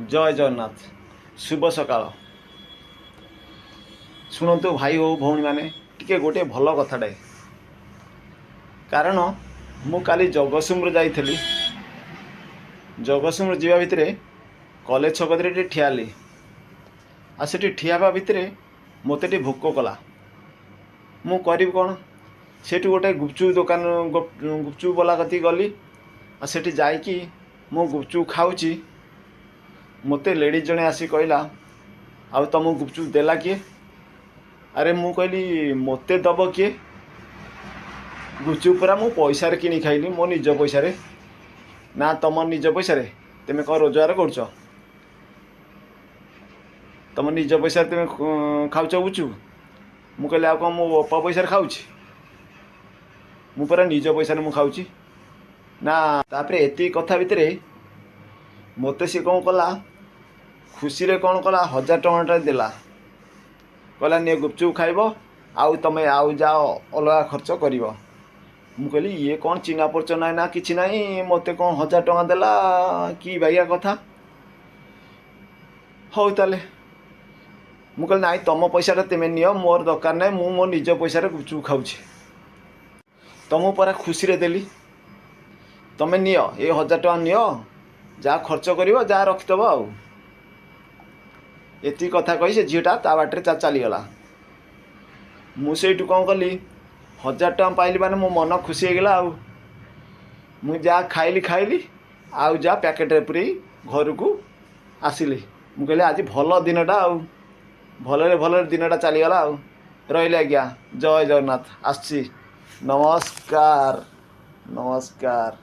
जय जगन्नाथ शुभ सकाळ शुणु भाई हो भौणी मैंने टिके गोटे भल कथाटे कारण मु काली जगतसिंहपुर जाइली जगतसिंहपुर जावा भितर कॉलेज छक ठियाली आ से ठियाबा भितर मत भोक कला मु कर कौन से गोटे गुपचुप दुकान गुपचुप वाला कति गली आ से जाकि मु गुपचुप खाऊँगी मते लेडीज जने आसी कहला आ तुम गुपचुप देला किए अरे मु कहली मते दब किए गुपचुप पूरा मु पैसा किणी खाइली मो निज पैसा ना तुम निज पैसा तुम कौन रोजगार कर तुम निज पैसा तुम खाऊच गुपचुप मु कहली आ कौन मो बापा पैसा खाऊँगी मु पूरा निज पैसा मु खाऊँगी ना तापर एति कथा भितर मते सी कौन कला खुशी रे कौन कला 1000 टଙ୍କା देला कहला नहीं गुपचुप खाइब आउ तमें आउ जाओ अलग खर्च कर मु कहली ये कौन चिन्हा परिचय ना ना कि ना मत कौन 1000 टଙ୍କା देला कि बाइया कथा हौ ताले मु कहली नाई तुम पैसा तुम नियो मोर दरकार ना मु मो निज पैसा गुपचुप खाऊँ तुम पूरा खुशी रे देली तुम नियो ये 1000 टଙ୍କା नियो जा खर्च कर जा रखिदब आउ एति कथा कही से झीटा ता बाटे चलीगला मुझे कौन कली 1000 टଙ୍କା पाइली माने मो मन खुशी होगला आउ मु जा खाइली खाइली आउ जा पैकेट पूरी घर को आसिली मु कहली आज भल दिनटा आउ भल दिनटा चलीगला आउ रही आज्ञा जय जगन्नाथ आसी नमस्कार नमस्कार।